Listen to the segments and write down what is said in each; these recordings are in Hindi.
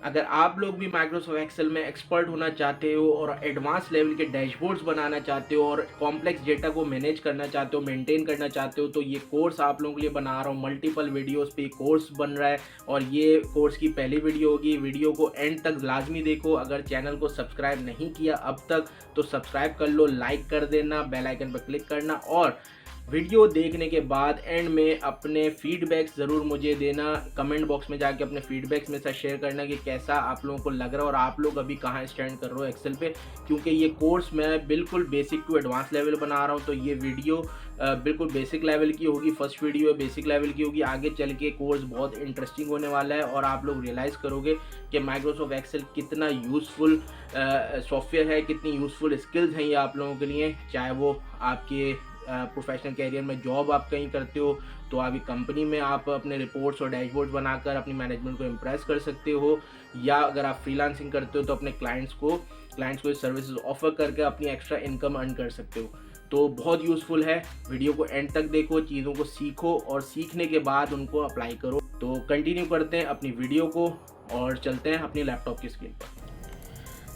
अगर आप लोग भी माइक्रोसॉफ्ट एक्सेल में एक्सपर्ट होना चाहते हो और एडवांस लेवल के डैशबोर्ड्स बनाना चाहते हो और कॉम्प्लेक्स डेटा को मैनेज करना चाहते हो, मेंटेन करना चाहते हो, तो ये कोर्स आप लोगों के लिए बना रहा हूँ। मल्टीपल वीडियोस पे कोर्स बन रहा है और ये कोर्स की पहली वीडियो होगी। वीडियो को एंड तक लाजमी देखो। अगर चैनल को सब्सक्राइब नहीं किया अब तक तो सब्सक्राइब कर लो, लाइक कर देना, बेल आइकन पर क्लिक करना और वीडियो देखने के बाद एंड में अपने फीडबैक्स ज़रूर मुझे देना। कमेंट बॉक्स में जाके अपने फीडबैक्स में से शेयर करना कि कैसा आप लोगों को लग रहा है और आप लोग अभी कहाँ स्टैंड कर रहे हो एक्सेल पे, क्योंकि ये कोर्स मैं बिल्कुल बेसिक टू एडवांस लेवल बना रहा हूँ। तो ये वीडियो बिल्कुल बेसिक लेवल की होगी। फर्स्ट वीडियो बेसिक लेवल की होगी। आगे चल के कोर्स बहुत इंटरेस्टिंग होने वाला है और आप लोग रियलाइज़ करोगे कि माइक्रोसॉफ्ट एक्सेल कितना यूज़फुल सॉफ्टवेयर है, कितनी यूज़फुल स्किल्स हैं ये आप लोगों के लिए। चाहे वो आपके प्रोफेशनल कैरियर में जॉब आप कहीं करते हो तो आपकी कंपनी में आप अपने रिपोर्ट्स और डैशबोर्ड्स बनाकर अपनी मैनेजमेंट को इम्प्रेस कर सकते हो, या अगर आप फ्रीलांसिंग करते हो तो अपने क्लाइंट्स को सर्विसेज ऑफर करके अपनी एक्स्ट्रा इनकम अर्न कर सकते हो। तो बहुत यूज़फुल है। वीडियो को एंड तक देखो, चीज़ों को सीखो और सीखने के बाद उनको अप्लाई करो। तो कंटिन्यू करते हैं अपनी वीडियो को और चलते हैं अपनी लैपटॉप की स्क्रीन पर।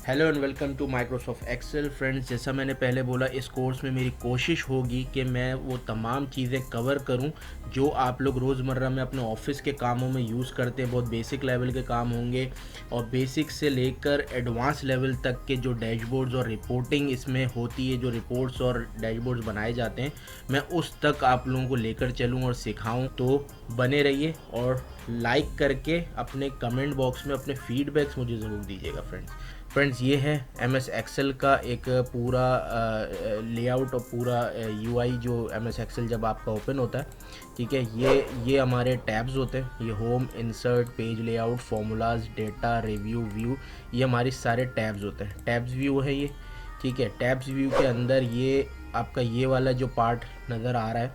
Hello and welcome to Microsoft Excel. Friends, जैसा मैंने पहले बोला, इस कोर्स में मेरी कोशिश होगी कि मैं वो तमाम चीज़ें कवर करूं जो आप लोग रोज़मर्रा में अपने ऑफिस के कामों में यूज़ करते हैं। बहुत बेसिक लेवल के काम होंगे और बेसिक से लेकर एडवांस लेवल तक के जो डैशबोर्ड्स और रिपोर्टिंग इसमें होती है, जो रिपोर्ट्स और डैशबोर्ड्स बनाए जाते हैं, मैं उस तक आप लोगों को लेकर चलूँ और सिखाऊँ। तो बने रहिए और लाइक करके अपने कमेंट बॉक्स में अपने फीडबैक्स मुझे ज़रूर दीजिएगा। फ्रेंड्स, ये है MS एक्सेल का एक पूरा लेआउट और पूरा UI जो MS एक्सेल जब आपका ओपन होता है, ठीक है, ये हमारे टैब्स होते हैं। ये home, insert, page layout, formulas, data, review, view, ये हमारे सारे टैब्स होते हैं। टैब्स व्यू है ये, ठीक है। टैब्स व्यू के अंदर ये आपका ये वाला जो पार्ट नज़र आ रहा है,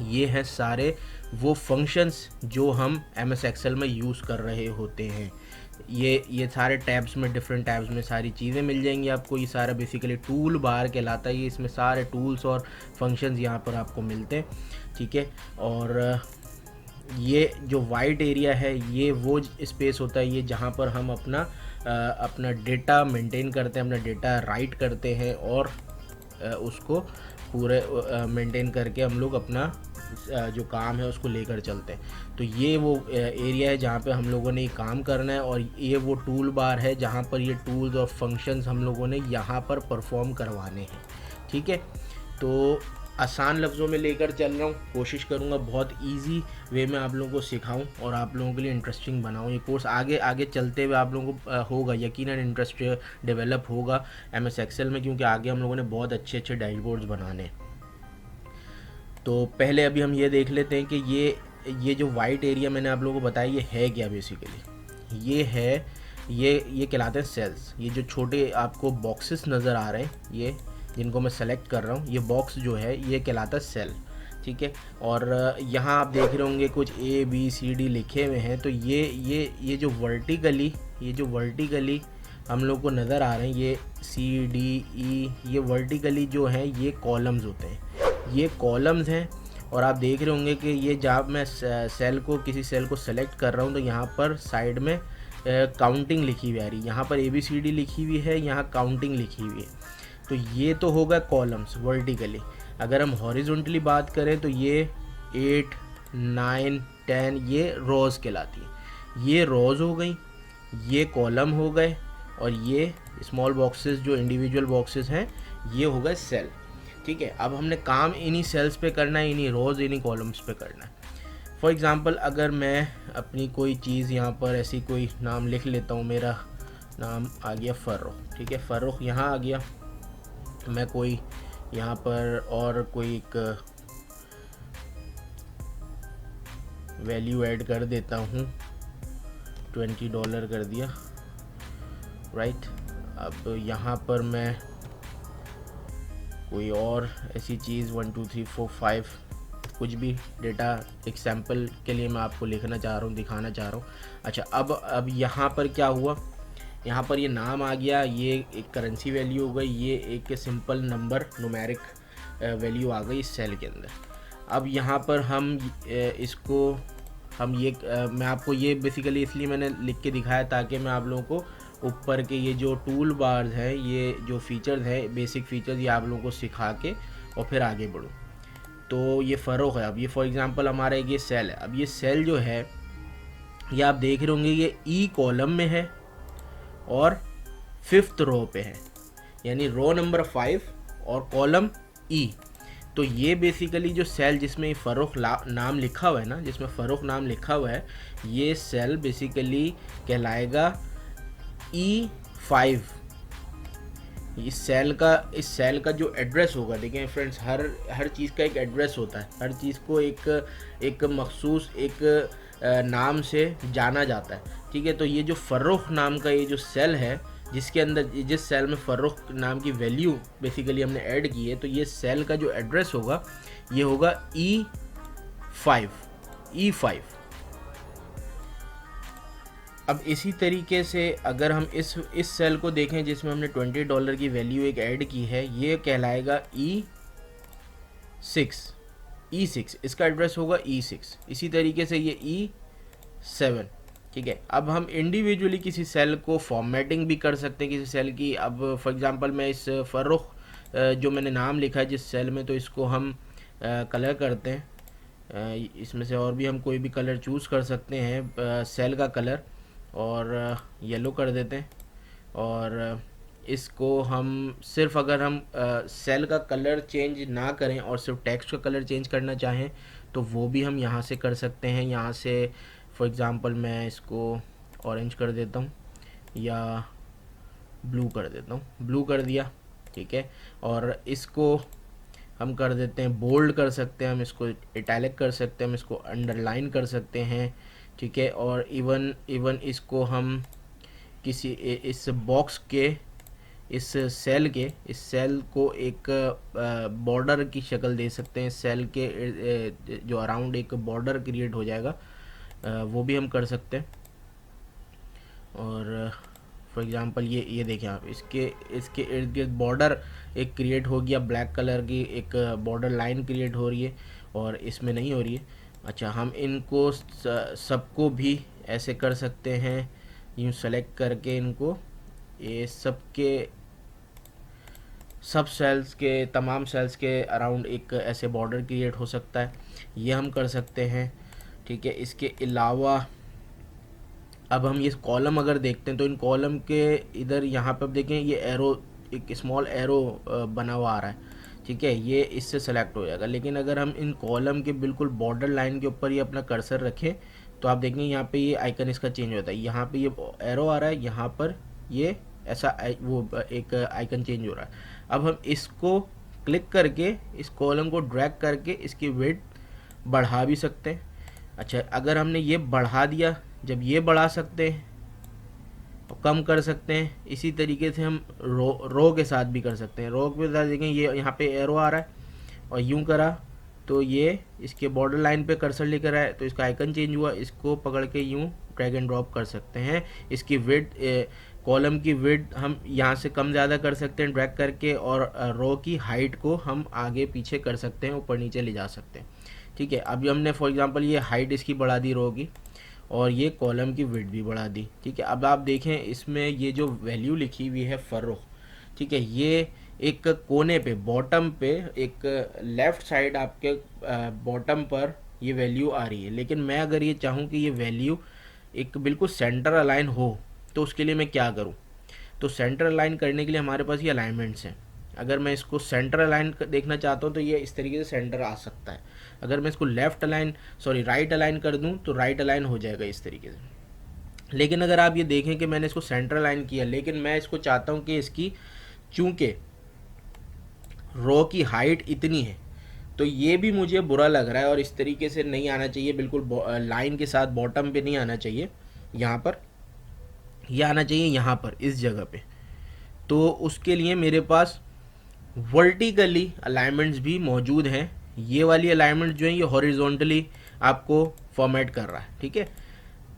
ये हैं सारे वो फंक्शंस जो हम MS एक्सेल में यूज़ कर रहे होते हैं। ये सारे टैब्स में, डिफरेंट टैब्स में सारी चीज़ें मिल जाएंगी आपको। ये सारा बेसिकली टूल बार कहलाता है। ये इसमें सारे टूल्स और फंक्शंस यहाँ पर आपको मिलते हैं, ठीक है। और ये जो वाइट एरिया है ये वो स्पेस होता है ये जहाँ पर हम अपना डेटा मेंटेन करते हैं, अपना डेटा राइट करते हैं और उसको पूरे मेंटेन करके हम लोग अपना जो काम है उसको लेकर चलते हैं। तो ये वो एरिया है जहाँ पे हम लोगों ने ये काम करना है और ये वो टूल बार है जहाँ पर ये टूल्स और फंक्शंस हम लोगों ने यहाँ पर परफॉर्म करवाने हैं, ठीक है। तो आसान लफ्ज़ों में लेकर चल रहा हूँ, कोशिश करूँगा बहुत इजी वे में आप लोगों को सिखाऊं और आप लोगों के लिए इंटरेस्टिंग बनाऊं। ये कोर्स आगे आगे चलते हुए आप लोगों को होगा यकीनन इंटरेस्ट डेवलप होगा MS एक्सेल में, क्योंकि आगे हम लोगों ने बहुत अच्छे अच्छे डैशबोर्ड्स बनाने हैं। तो पहले अभी हम ये देख लेते हैं कि ये जो वाइट एरिया मैंने आप लोगों को बताया ये है क्या। बेसिकली ये कहलाते हैं सेल्स। ये जो छोटे आपको बॉक्सेस नज़र आ रहे हैं, ये जिनको मैं सेलेक्ट कर रहा हूँ, ये बॉक्स जो है ये कहलाता है सेल, ठीक है। और यहाँ आप देख रहे होंगे कुछ ABCD लिखे हुए हैं। तो ये जो वर्टिकली हम लोग को नज़र आ रहे हैं, ये CDE, ये वर्टिकली जो है ये कॉलम्स होते हैं, ये कॉलम्स हैं। और आप देख रहे होंगे कि ये जब मैं किसी सेल को सेलेक्ट कर रहा हूँ तो यहाँ पर साइड में काउंटिंग लिखी हुई आ रही है। यहाँ पर ABCD लिखी हुई है, यहाँ काउंटिंग लिखी हुई है। तो ये तो होगा कॉलम्स वर्टिकली। अगर हम हॉरिजॉन्टली बात करें तो ये 8, 9, 10 ये रोज़ कहलाती है। ये रोज़ हो गई, ये कॉलम हो गए और ये स्मॉल बॉक्सेस जो इंडिविजुअल बॉक्सेस हैं ये हो गए सेल, ठीक है। अब हमने काम इन्हीं सेल्स पे करना है, इन्हीं रोज़, इन्हीं कॉलम्स पे करना है। फॉर एग्ज़ाम्पल, अगर मैं अपनी कोई चीज़ यहाँ पर ऐसी कोई नाम लिख लेता हूँ, मेरा नाम आ गया फ़र्रुख, ठीक है, फ़र्रुख यहाँ आ गया। तो मैं कोई यहाँ पर और कोई एक वैल्यू ऐड कर देता हूँ, $20 कर दिया, राइट। अब यहाँ पर मैं कोई और ऐसी चीज़ 1 2 3 4 5 कुछ भी डेटा एक सैम्पल के लिए मैं आपको लिखना चाह रहा हूँ, दिखाना चाह रहा हूँ। अच्छा, अब यहाँ पर क्या हुआ, यहाँ पर ये नाम आ गया, ये एक करेंसी वैल्यू हो गई, ये एक सिंपल नंबर न्यूमेरिक वैल्यू आ गई इस सेल के अंदर। अब यहाँ पर हम इसको हम ये मैं आपको ये बेसिकली इसलिए मैंने लिख के दिखाया ताकि मैं आप लोगों को ऊपर के ये जो टूल बार्स हैं, ये जो फीचर्स हैं, बेसिक फीचर्स, ये आप लोगों को सिखा के और फिर आगे बढ़ूँ। तो ये फ़र्क है। अब ये फॉर एग्ज़ाम्पल हमारा एक ये सेल है। अब ये सेल जो है ये आप देख रहे होंगे ये ई कॉलम में है और 5th रो पे है, यानी रो नंबर 5 और कॉलम ई। तो ये बेसिकली जो सेल जिसमें फ़र्रुख नाम लिखा हुआ है ना, जिसमें फ़र्रुख नाम लिखा हुआ है, ये सेल बेसिकली कहलाएगा E5। इस सेल का जो एड्रेस होगा, देखें फ्रेंड्स, हर चीज़ का एक एड्रेस होता है, हर चीज़ को एक मखसूस एक नाम से जाना जाता है, ठीक है। तो ये जो फ़र्रुख नाम का ये जो सेल है, जिसके अंदर जिस सेल में फ़र्रुख नाम की वैल्यू बेसिकली हमने ऐड की है, तो ये सेल का जो एड्रेस होगा ये होगा E5। अब इसी तरीके से अगर हम इस सेल को देखें जिसमें हमने $20 की वैल्यू एक ऐड की है, ये कहलाएगा E6। इसका एड्रेस होगा E6। इसी तरीके से ये E7, ठीक है। अब हम इंडिविजुअली किसी सेल को फॉर्मेटिंग भी कर सकते हैं किसी सेल की। अब फॉर एग्जांपल मैं इस फ़र्रुख जो मैंने नाम लिखा है जिस सेल में, तो इसको हम कलर करते हैं। इसमें से और भी हम कोई भी कलर चूज़ कर सकते हैं, सेल का कलर, और येलो कर देते हैं। और इसको हम सिर्फ अगर हम सेल का कलर चेंज ना करें और सिर्फ टेक्स्ट का कलर चेंज करना चाहें तो वो भी हम यहाँ से कर सकते हैं। यहाँ से फॉर एग्ज़ाम्पल मैं इसको ऑरेंज कर देता हूँ या ब्लू कर देता हूँ, ब्लू कर दिया, ठीक है। और इसको हम कर देते हैं बोल्ड कर सकते हैं, हम इसको इटैलिक कर सकते हैं, हम इसको अंडरलाइन कर सकते हैं, ठीक है। और इवन इसको हम किसी इस बॉक्स के इस सेल को एक बॉर्डर की शक्ल दे सकते हैं। सेल के जो अराउंड एक बॉर्डर क्रिएट हो जाएगा, वो भी हम कर सकते हैं। और फॉर एग्ज़ाम्पल ये देखें आप, इसके इर्द गिर्द बॉर्डर एक क्रिएट हो गया, ब्लैक कलर की एक बॉर्डर लाइन क्रिएट हो रही है और इसमें नहीं हो रही है। अच्छा, हम इनको सबको भी ऐसे कर सकते हैं, यूँ सेलेक्ट करके इनको ये सब सेल्स के तमाम सेल्स के अराउंड एक ऐसे बॉर्डर क्रिएट हो सकता है, ये हम कर सकते हैं, ठीक है। इसके अलावा अब हम ये कॉलम अगर देखते हैं तो इन कॉलम के इधर यहाँ पर देखें ये एरो, एक स्मॉल एरो बना हुआ आ रहा है, ठीक है, ये इससे सेलेक्ट हो जाएगा। लेकिन अगर हम इन कॉलम के बिल्कुल बॉर्डर लाइन के ऊपर ये अपना कर्सर रखें तो आप देखेंगे यहाँ पे ये आइकन इसका चेंज होता है। यहाँ पे ये एरो आ रहा है, यहाँ पर ये ऐसा वो एक आइकन चेंज हो रहा है। अब हम इसको क्लिक करके इस कॉलम को ड्रैग करके इसकी विड्थ बढ़ा भी सकते हैं। अच्छा, अगर हमने ये बढ़ा दिया, जब ये बढ़ा सकते हैं और कम कर सकते हैं। इसी तरीके से हम रो के साथ भी कर सकते हैं। रो के साथ देखें ये यहाँ पे एरो आ रहा है और यूं करा तो ये इसके बॉर्डर लाइन पे कर्सर लेकर आए तो इसका आइकन चेंज हुआ। इसको पकड़ के यूं ड्रैग एंड ड्रॉप कर सकते हैं। इसकी विड्थ, कॉलम की विड्थ हम यहाँ से कम ज़्यादा कर सकते हैं ड्रैग करके, और रो की हाइट को हम आगे पीछे कर सकते हैं, ऊपर नीचे ले जा सकते हैं, ठीक है। अभी हमने फॉर एग्जांपल ये हाइट इसकी बढ़ा दी रो की और ये कॉलम की विड्थ भी बढ़ा दी, ठीक है। अब आप देखें इसमें ये जो वैल्यू लिखी हुई है फ़र्रुख, ठीक है, ये एक कोने पे बॉटम पे एक लेफ़्ट साइड आपके बॉटम पर ये वैल्यू आ रही है। लेकिन मैं अगर ये चाहूँ कि ये वैल्यू एक बिल्कुल सेंटर अलाइन हो तो उसके लिए मैं क्या करूँ? तो सेंटर अलाइन करने के लिए हमारे पास ये अलाइनमेंट्स हैं। अगर मैं इसको सेंटर अलाइन देखना चाहता हूँ तो ये इस तरीके से सेंटर आ सकता है। अगर मैं इसको राइट अलाइन कर दूँ तो राइट अलाइन हो जाएगा इस तरीके से। लेकिन अगर आप ये देखें कि मैंने इसको सेंटर अलाइन किया, लेकिन मैं इसको चाहता हूँ कि इसकी चूँकि रो की हाइट इतनी है तो ये भी मुझे बुरा लग रहा है और इस तरीके से नहीं आना चाहिए, बिल्कुल लाइन के साथ बॉटम पे नहीं आना चाहिए, यहाँ पर यह आना चाहिए, यहाँ पर इस जगह पे। तो उसके लिए मेरे पास वर्टिकली अलाइनमेंट्स भी मौजूद हैं। ये वाली अलाइनमेंट जो है ये हॉरिजॉन्टली आपको फॉर्मेट कर रहा है, ठीक है।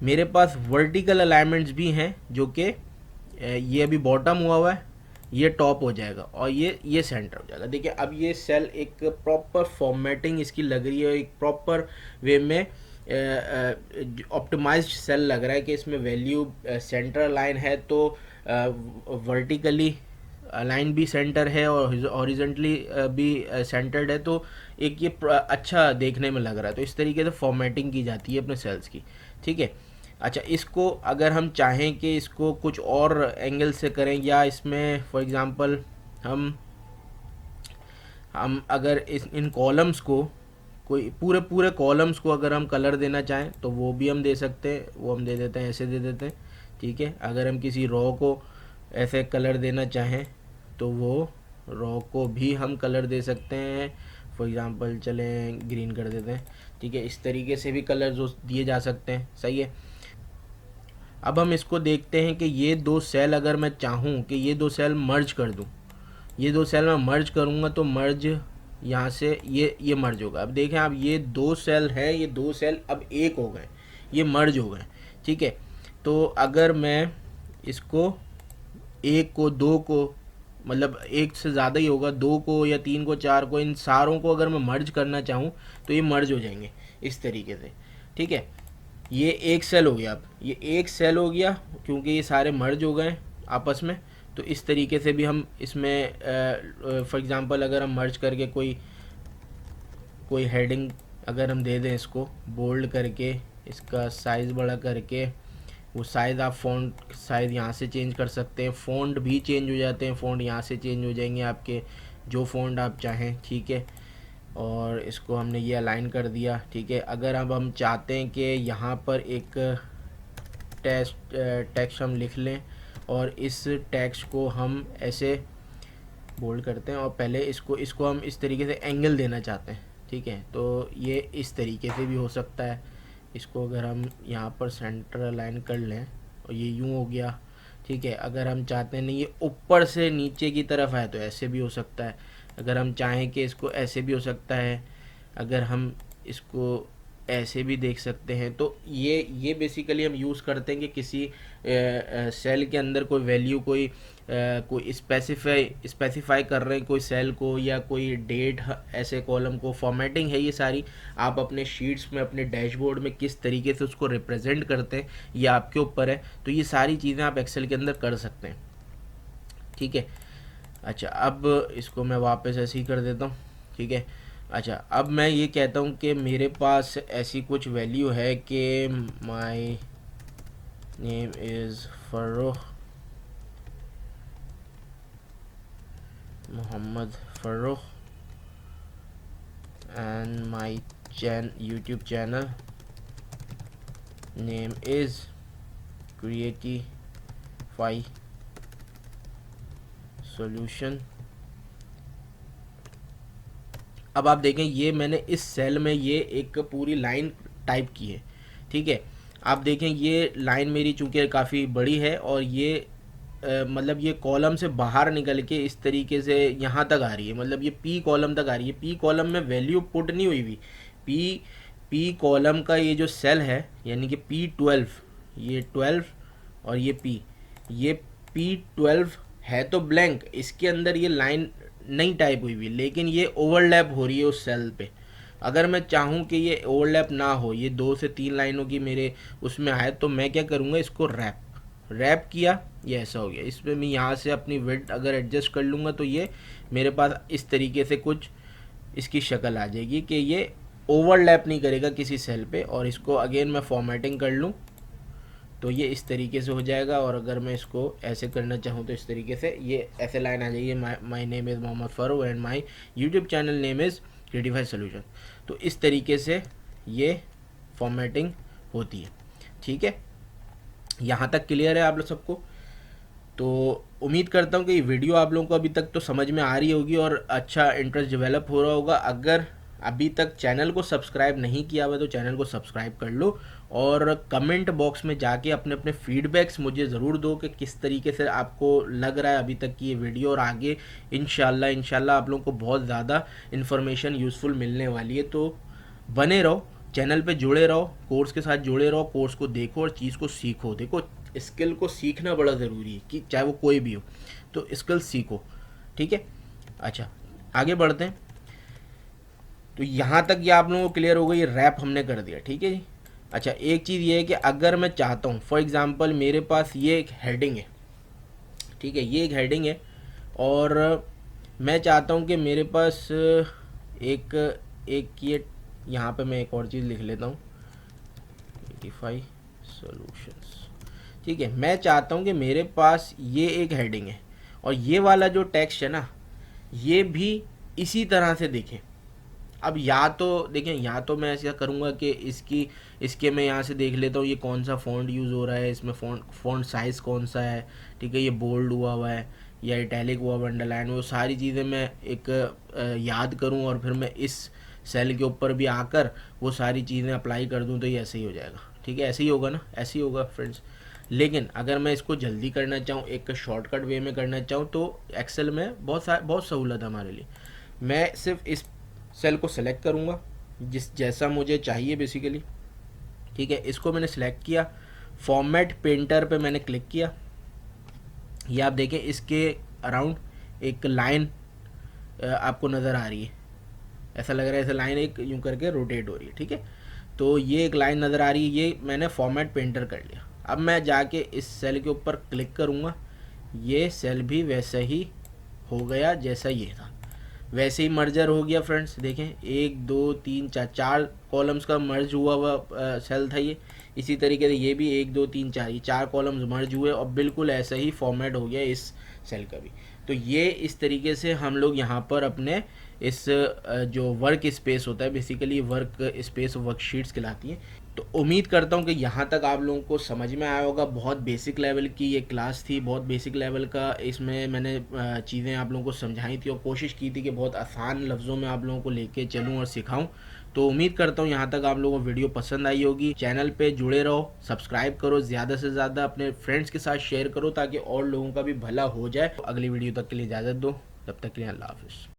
मेरे पास वर्टिकल अलाइनमेंट्स भी हैं जो कि ये अभी बॉटम हुआ है, ये टॉप हो जाएगा और ये सेंटर हो जाएगा। देखिए अब ये सेल एक प्रॉपर फॉर्मेटिंग इसकी लग रही है, एक प्रॉपर वे में ऑप्टिमाइज्ड सेल लग रहा है कि इसमें वैल्यू सेंटर लाइन है, तो वर्टिकली लाइन भी सेंटर है और हॉरिजेंटली भी सेंटर्ड है, तो एक ये अच्छा देखने में लग रहा है। तो इस तरीके से फॉर्मेटिंग की जाती है अपने सेल्स की, ठीक है। अच्छा, इसको अगर हम चाहें कि इसको कुछ और एंगल से करें, या इसमें फॉर एग्जांपल हम अगर इस इन कॉलम्स को, कोई पूरे पूरे कॉलम्स को अगर हम कलर देना चाहें तो वो भी हम दे सकते हैं। वो हम दे देते हैं, ऐसे दे देते हैं, ठीक है। अगर हम किसी रो को ऐसे कलर देना चाहें तो वो रो को भी हम कलर दे सकते हैं। फॉर एग्ज़ाम्पल चलें ग्रीन कर देते हैं, ठीक है। इस तरीके से भी कलर जो दिए जा सकते हैं, सही है। अब हम इसको देखते हैं कि ये दो सेल, अगर मैं चाहूँ कि ये दो सेल मर्ज कर दूँ, ये दो सेल मैं मर्ज करूँगा तो मर्ज यहाँ से ये मर्ज होगा। अब देखें आप, ये दो सेल है, ये दो सेल अब एक हो गए, ये मर्ज हो गए, ठीक है। तो अगर मैं इसको एक को, दो को, मतलब एक से ज़्यादा ही होगा, दो को या तीन को, चार को, इन सारों को अगर मैं मर्ज करना चाहूँ तो ये मर्ज हो जाएंगे इस तरीके से, ठीक है। ये एक सेल हो गया, अब ये एक सेल हो गया क्योंकि ये सारे मर्ज हो गए आपस में। तो इस तरीके से भी हम इसमें फॉर एग्ज़ाम्पल अगर हम मर्ज करके कोई कोई हेडिंग अगर हम दे दें, इसको बोल्ड करके, इसका साइज़ बड़ा करके, वो साइज़ आप फ़ॉन्ट साइज़ यहाँ से चेंज कर सकते हैं। फ़ॉन्ट भी चेंज हो जाते हैं, फ़ॉन्ट यहाँ से चेंज हो जाएंगे आपके, जो फ़ॉन्ट आप चाहें, ठीक है। और इसको हमने ये अलाइन कर दिया, ठीक है। अगर अब हम चाहते हैं कि यहाँ पर एक टेक्स्ट हम लिख लें और इस टेक्स्ट को हम ऐसे बोल्ड करते हैं और पहले इसको हम इस तरीके से एंगल देना चाहते हैं, ठीक है। तो ये इस तरीके से भी हो सकता है। इसको अगर हम यहाँ पर सेंटर अलाइन कर लें और ये यूँ हो गया, ठीक है। अगर हम चाहते हैं नहीं ये ऊपर से नीचे की तरफ है तो ऐसे भी हो सकता है। अगर हम चाहें कि इसको ऐसे भी हो सकता है, अगर हम इसको ऐसे भी देख सकते हैं। तो ये बेसिकली हम यूज़ करते हैं कि किसी सेल के अंदर कोई वैल्यू, कोई स्पेसिफाई कर रहे हैं कोई सेल को या कोई डेट, ऐसे कॉलम को। फॉर्मेटिंग है ये सारी, आप अपने शीट्स में, अपने डैशबोर्ड में किस तरीके से उसको रिप्रेजेंट करते हैं ये आपके ऊपर है। तो ये सारी चीज़ें आप एक्सेल के अंदर कर सकते हैं, ठीक है। अच्छा, अब इसको मैं वापस ऐसे ही कर देता हूँ, ठीक है। अच्छा, अब मैं ये कहता हूँ कि मेरे पास ऐसी कुछ वैल्यू है कि my name is Farrukh Mohammad Farrukh and my YouTube channel name is creatify solution. अब आप देखें, ये मैंने इस सेल में ये एक पूरी लाइन टाइप की है, ठीक है। आप देखें ये लाइन मेरी चूँकि काफ़ी बड़ी है और ये मतलब ये कॉलम से बाहर निकल के इस तरीके से यहाँ तक आ रही है, मतलब ये पी कॉलम तक आ रही है। पी कॉलम में वैल्यू पुट नहीं हुई हुई। पी कॉलम का ये जो सेल है, यानी कि P12, ये 12 और ये P12 है तो ब्लैंक, इसके अंदर ये लाइन नहीं टाइप हुई हुई, लेकिन ये ओवरलैप हो रही है उस सेल पे। अगर मैं चाहूँ कि ये ओवरलैप ना हो, ये 2 से 3 लाइनों की मेरे उसमें आए, तो मैं क्या करूँगा, इसको रैप किया, ये ऐसा हो गया। इसमें मैं यहाँ से अपनी विड्थ अगर एडजस्ट कर लूँगा तो ये मेरे पास इस तरीके से कुछ इसकी शक्ल आ जाएगी कि ये ओवरलैप नहीं करेगा किसी सेल पे। और इसको अगेन मैं फॉर्मेटिंग कर लूँ तो ये इस तरीके से हो जाएगा। और अगर मैं इसको ऐसे करना चाहूँ तो इस तरीके से ये ऐसे लाइन आ जाएगी, my name is Mohammad Farooq and my YouTube channel name is creatify solution. तो इस तरीके से ये फॉर्मेटिंग होती है, ठीक है। यहाँ तक क्लियर है आप लोग सबको? तो उम्मीद करता हूँ कि ये वीडियो आप लोगों को अभी तक तो समझ में आ रही होगी और अच्छा इंटरेस्ट डेवलप हो रहा होगा। अगर अभी तक चैनल को सब्सक्राइब नहीं किया हुआ तो चैनल को सब्सक्राइब कर लो और कमेंट बॉक्स में जाके अपने अपने फीडबैक्स मुझे ज़रूर दो कि किस तरीके से आपको लग रहा है अभी तक की ये वीडियो। और आगे इंशाल्लाह आप लोगों को बहुत ज़्यादा इन्फॉर्मेशन यूज़फुल मिलने वाली है। तो बने रहो, चैनल पे जुड़े रहो, कोर्स के साथ जुड़े रहो, कोर्स को देखो और चीज़ को सीखो। देखो, स्किल को सीखना बड़ा ज़रूरी है, कि चाहे वो कोई भी हो, तो स्किल सीखो, ठीक है। अच्छा, आगे बढ़ते हैं। तो यहाँ तक ये आप लोगों को क्लियर हो गई, ये रैप हमने कर दिया, ठीक है जी। अच्छा, एक चीज़ ये है कि अगर मैं चाहता हूँ, फॉर एग्ज़ाम्पल मेरे पास ये एक हेडिंग है, ठीक है, ये एक हेडिंग है, और मैं चाहता हूँ कि मेरे पास एक एक ये यहाँ पे मैं एक और चीज़ लिख लेता हूँ, 85 सॉल्यूशंस, ठीक है। मैं चाहता हूँ कि मेरे पास ये एक हेडिंग है और ये वाला जो टेक्स्ट है ना, ये भी इसी तरह से दिखे। अब या तो देखें, या तो मैं ऐसा करूँगा कि इसके मैं यहाँ से देख लेता हूँ ये कौन सा फ़ॉन्ट यूज़ हो रहा है, इसमें फ़ॉन्ट साइज़ कौन सा है, ठीक है, ये बोल्ड हुआ है या इटैलिक हुआ हुआ, अंडरलाइन, वो सारी चीज़ें मैं एक याद करूँ और फिर मैं इस सेल के ऊपर भी आकर वो सारी चीज़ें अप्लाई कर दूँ, तो ये ऐसे ही हो जाएगा, ठीक है, ऐसे ही होगा ना, ऐसे ही होगा फ्रेंड्स। लेकिन अगर मैं इसको जल्दी करना चाहूँ, एक शॉर्टकट वे में करना चाहूँ, तो एक्सेल में बहुत सहूलत है हमारे लिए। मैं सिर्फ इस सेल को सेलेक्ट करूँगा जैसा मुझे चाहिए बेसिकली, ठीक है, इसको मैंने सेलेक्ट किया, फॉर्मेट पेंटर पे मैंने क्लिक किया, ये आप देखें इसके अराउंड एक लाइन आपको नज़र आ रही है, ऐसा लग रहा है ऐसा लाइन एक यूं करके रोटेट हो रही है, ठीक है, तो ये एक लाइन नज़र आ रही है, ये मैंने फॉर्मेट पेंटर कर लिया। अब मैं जाके इस सेल के ऊपर क्लिक करूँगा, ये सेल भी वैसा ही हो गया जैसा ये था, वैसे ही मर्जर हो गया फ्रेंड्स। देखें 1 2 3 4 4 कॉलम्स का मर्ज हुआ हुआ सेल था ये, इसी तरीके से ये भी 1 2 3 4, ये 4 कॉलम्स मर्ज हुए और बिल्कुल ऐसा ही फॉर्मेट हो गया इस सेल का भी। तो ये इस तरीके से हम लोग यहाँ पर अपने इस जो वर्क स्पेस होता है, बेसिकली वर्क स्पेस वर्कशीट्स कहलाती हैं। तो उम्मीद करता हूँ कि यहाँ तक आप लोगों को समझ में आया होगा। बहुत बेसिक लेवल की ये क्लास थी, बहुत बेसिक लेवल का इसमें मैंने चीज़ें आप लोगों को समझाई थी और कोशिश की थी कि बहुत आसान लफ्ज़ों में आप लोगों को लेके चलूँ और सिखाऊँ। तो उम्मीद करता हूँ यहाँ तक आप लोगों को वीडियो पसंद आई होगी। चैनल पे जुड़े रहो, सब्सक्राइब करो, ज़्यादा से ज़्यादा अपने फ्रेंड्स के साथ शेयर करो ताकि और लोगों का भी भला हो जाए। अगली वीडियो तक के लिए इजाज़त दो, तब तक के लिए अल्लाह हाफ़िज़।